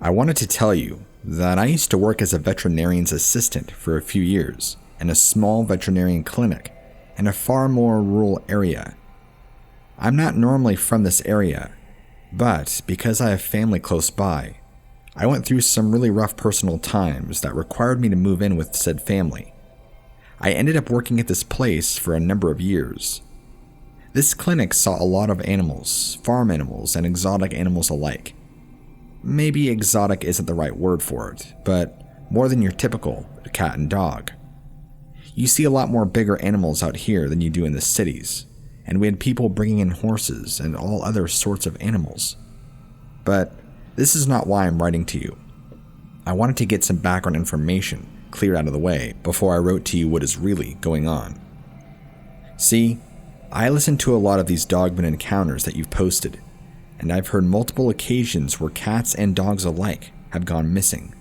I wanted to tell you that I used to work as a veterinarian's assistant for a few years in a small veterinarian clinic in a far more rural area. I'm not normally from this area, but because I have family close by, I went through some really rough personal times that required me to move in with said family. I ended up working at this place for a number of years. This clinic saw a lot of animals, farm animals, and exotic animals alike. Maybe exotic isn't the right word for it, but more than your typical cat and dog. You see a lot more bigger animals out here than you do in the cities, and we had people bringing in horses and all other sorts of animals. But this is not why I'm writing to you. I wanted to get some background information cleared out of the way before I wrote to you what is really going on. See, I listened to a lot of these Dogman encounters that you've posted, and I've heard multiple occasions where cats and dogs alike have gone missing.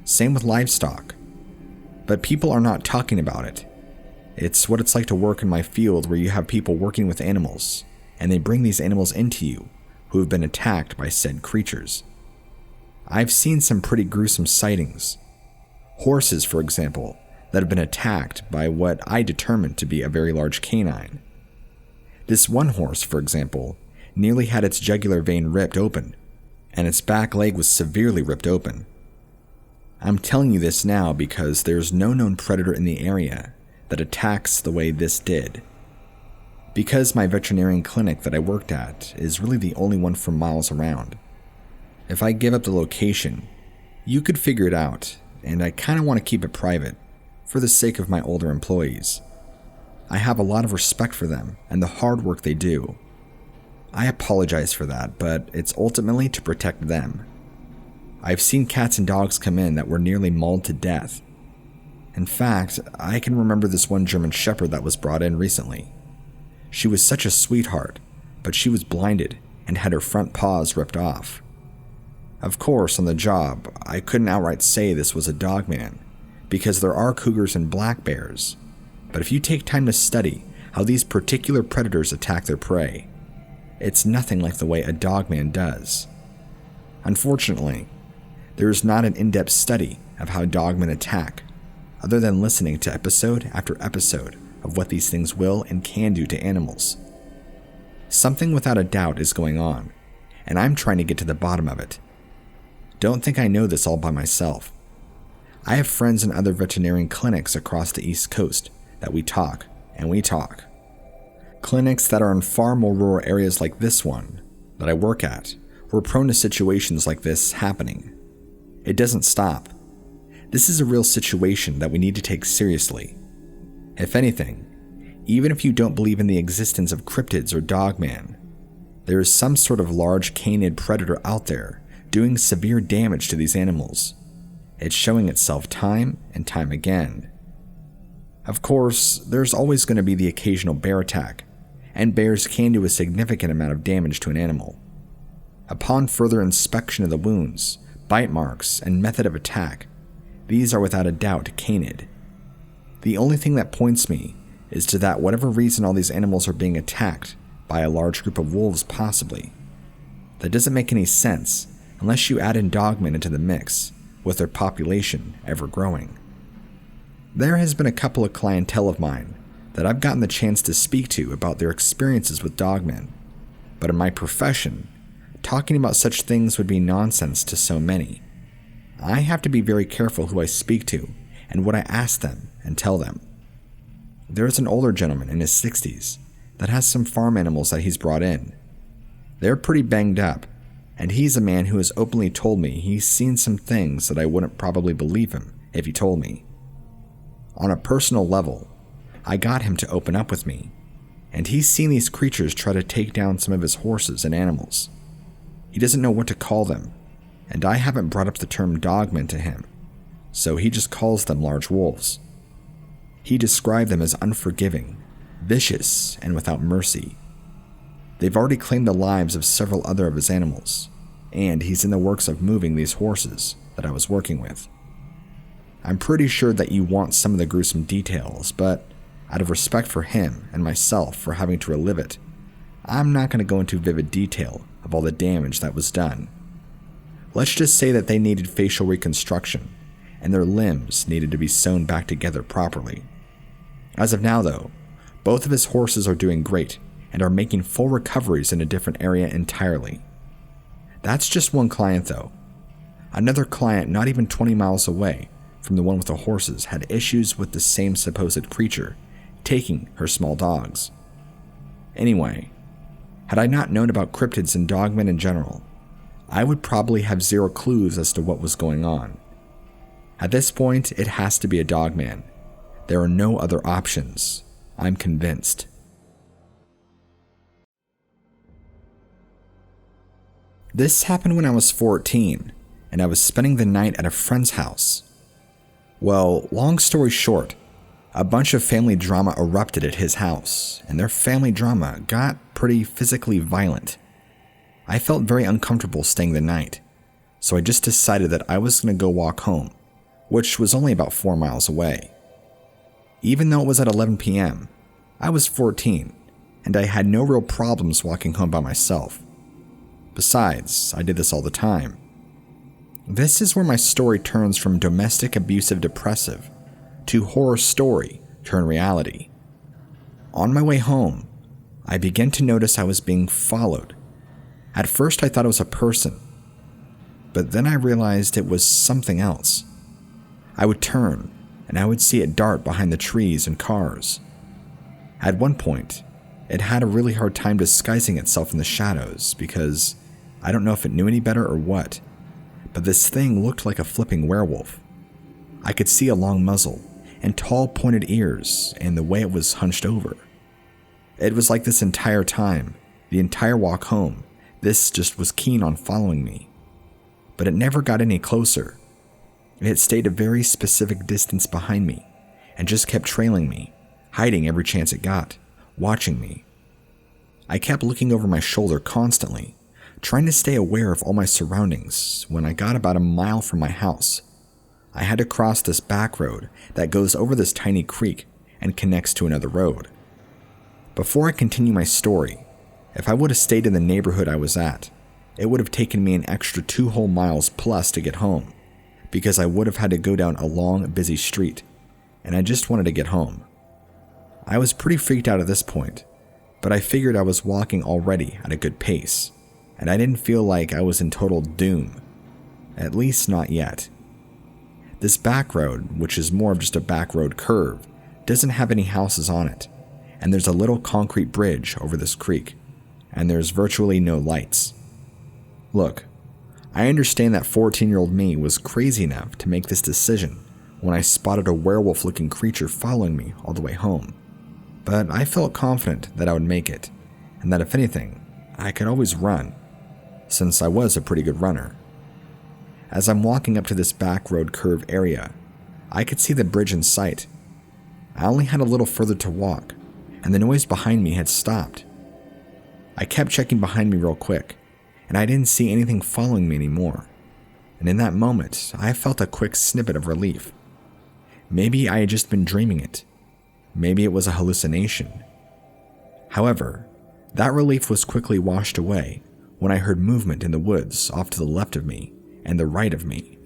Same with livestock. But people are not talking about it. It's what it's like to work in my field where you have people working with animals, and they bring these animals into you who have been attacked by said creatures. I've seen some pretty gruesome sightings. Horses, for example, that have been attacked by what I determined to be a very large canine. This one horse, for example, nearly had its jugular vein ripped open, and its back leg was severely ripped open. I'm telling you this now because there's no known predator in the area that attacks the way this did. Because my veterinarian clinic that I worked at is really the only one for miles around. If I give up the location, you could figure it out, and I kind of want to keep it private for the sake of my older employees. I have a lot of respect for them and the hard work they do. I apologize for that, but it's ultimately to protect them. I've seen cats and dogs come in that were nearly mauled to death. In fact, I can remember this one German Shepherd that was brought in recently. She was such a sweetheart, but she was blinded and had her front paws ripped off. Of course, on the job, I couldn't outright say this was a Dogman, because there are cougars and black bears, but if you take time to study how these particular predators attack their prey, it's nothing like the way a Dogman does. Unfortunately, there is not an in-depth study of how Dogmen attack, other than listening to episode after episode of what these things will and can do to animals. Something without a doubt is going on, and I'm trying to get to the bottom of it. Don't think I know this all by myself. I have friends in other veterinarian clinics across the East Coast that we talk, and we talk. Clinics that are in far more rural areas like this one that I work at were prone to situations like this happening. It doesn't stop. This is a real situation that we need to take seriously. If anything, even if you don't believe in the existence of cryptids or Dogman, there is some sort of large canid predator out there doing severe damage to these animals. It's showing itself time and time again. Of course, there's always going to be the occasional bear attack, and bears can do a significant amount of damage to an animal. Upon further inspection of the wounds, bite marks, and method of attack, these are without a doubt canid. The only thing that points me is to that whatever reason all these animals are being attacked by a large group of wolves possibly. That doesn't make any sense unless you add in Dogmen into the mix, with their population ever growing. There has been a couple of clientele of mine that I've gotten the chance to speak to about their experiences with Dogmen, but in my profession, talking about such things would be nonsense to so many. I have to be very careful who I speak to and what I ask them and tell them. There is an older gentleman in his 60s that has some farm animals that he's brought in. They're pretty banged up, and he's a man who has openly told me he's seen some things that I wouldn't probably believe him if he told me. On a personal level, I got him to open up with me, and he's seen these creatures try to take down some of his horses and animals. He doesn't know what to call them, and I haven't brought up the term Dogman to him, so he just calls them large wolves. He described them as unforgiving, vicious, and without mercy. They've already claimed the lives of several other of his animals, and he's in the works of moving these horses that I was working with. I'm pretty sure that you want some of the gruesome details, but out of respect for him and myself for having to relive it, I'm not going to go into vivid detail of all the damage that was done. Let's just say that they needed facial reconstruction, and their limbs needed to be sewn back together properly. As of now though, both of his horses are doing great and are making full recoveries in a different area entirely. That's just one client though. Another client not even 20 miles away from the one with the horses had issues with the same supposed creature taking her small dogs. Anyway, had I not known about cryptids and Dogman in general, I would probably have zero clues as to what was going on. At this point, it has to be a Dogman. There are no other options. I'm convinced. This happened when I was 14, and I was spending the night at a friend's house. Well, long story short, a bunch of family drama erupted at his house, and their family drama got pretty physically violent. I felt very uncomfortable staying the night, so I just decided that I was going to go walk home, which was only about 4 miles away. Even though it was at 11 p.m., I was 14, and I had no real problems walking home by myself. Besides, I did this all the time. This is where my story turns from domestic abusive depressive to horror story turn reality. On my way home, I began to notice I was being followed. At first I thought it was a person, but then I realized it was something else. I would turn, and I would see it dart behind the trees and cars. At one point, it had a really hard time disguising itself in the shadows because I don't know if it knew any better or what, but this thing looked like a flipping werewolf. I could see a long muzzle and tall pointed ears and the way it was hunched over. It was like this entire time, the entire walk home, this just was keen on following me. But it never got any closer. It stayed a very specific distance behind me and just kept trailing me, hiding every chance it got, watching me. I kept looking over my shoulder constantly, trying to stay aware of all my surroundings. When I got about a mile from my house, I had to cross this back road that goes over this tiny creek and connects to another road. Before I continue my story, if I would have stayed in the neighborhood I was at, it would have taken me an extra 2 whole miles plus to get home, because I would have had to go down a long, busy street, and I just wanted to get home. I was pretty freaked out at this point, but I figured I was walking already at a good pace, and I didn't feel like I was in total doom. At least not yet. This back road, which is more of just a back road curve, doesn't have any houses on it, and there's a little concrete bridge over this creek, and there's virtually no lights. Look, I understand that 14-year-old me was crazy enough to make this decision when I spotted a werewolf-looking creature following me all the way home, but I felt confident that I would make it, and that if anything, I could always run, since I was a pretty good runner. As I'm walking up to this back road curve area, I could see the bridge in sight. I only had a little further to walk, and the noise behind me had stopped. I kept checking behind me real quick, and I didn't see anything following me anymore. And in that moment, I felt a quick snippet of relief. Maybe I had just been dreaming it. Maybe it was a hallucination. However, that relief was quickly washed away when I heard movement in the woods off to the left of me and the right of me.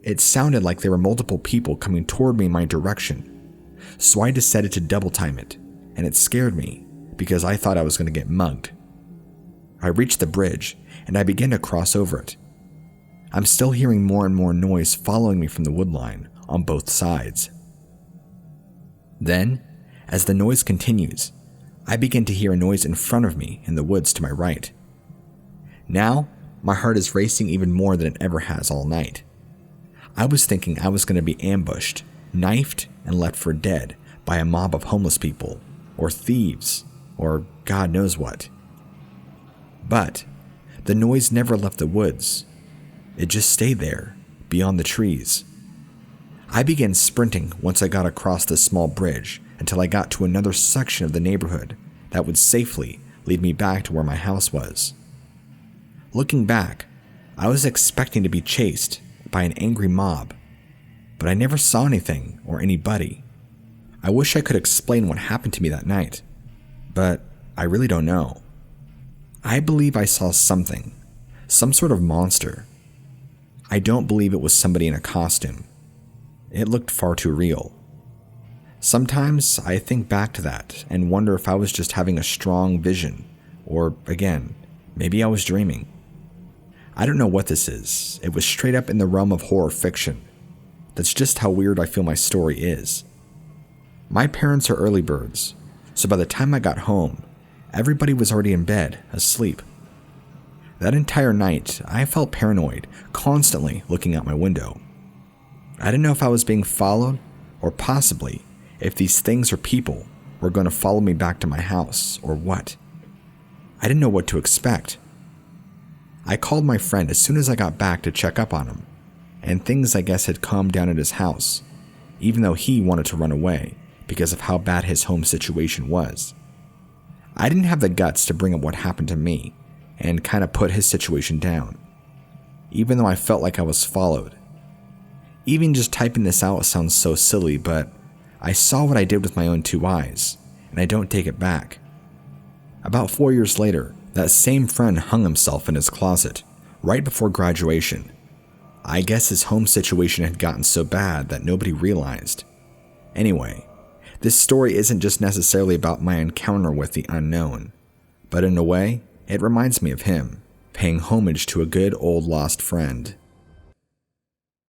It sounded like there were multiple people coming toward me in my direction, so I decided to double time it, and it scared me because I thought I was going to get mugged. I reached the bridge, and I began to cross over it. I'm still hearing more and more noise following me from the woodline on both sides. Then, as the noise continues, I begin to hear a noise in front of me in the woods to my right. Now, my heart is racing even more than it ever has all night. I was thinking I was going to be ambushed, knifed, and left for dead by a mob of homeless people, or thieves, or God knows what. But the noise never left the woods. It just stayed there, beyond the trees. I began sprinting once I got across this small bridge until I got to another section of the neighborhood that would safely lead me back to where my house was. Looking back, I was expecting to be chased by an angry mob, but I never saw anything or anybody. I wish I could explain what happened to me that night, but I really don't know. I believe I saw something, some sort of monster, I don't believe it was somebody in a costume. It looked far too real. Sometimes I think back to that and wonder if I was just having a strong vision, or again, maybe I was dreaming. I don't know what this is. It was straight up in the realm of horror fiction. That's just how weird I feel my story is. My parents are early birds, so by the time I got home, everybody was already in bed, asleep. That entire night, I felt paranoid, constantly looking out my window. I didn't know if I was being followed, or possibly if these things or people were going to follow me back to my house, or what. I didn't know what to expect. I called my friend as soon as I got back to check up on him, and things I guess had calmed down at his house, even though he wanted to run away because of how bad his home situation was. I didn't have the guts to bring up what happened to me and kind of put his situation down, even though I felt like I was followed. Even just typing this out sounds so silly, but I saw what I did with my own 2 eyes, and I don't take it back. About 4 years later, that same friend hung himself in his closet, right before graduation. I guess his home situation had gotten so bad that nobody realized. Anyway, this story isn't just necessarily about my encounter with the unknown, but in a way, it reminds me of him, paying homage to a good old lost friend.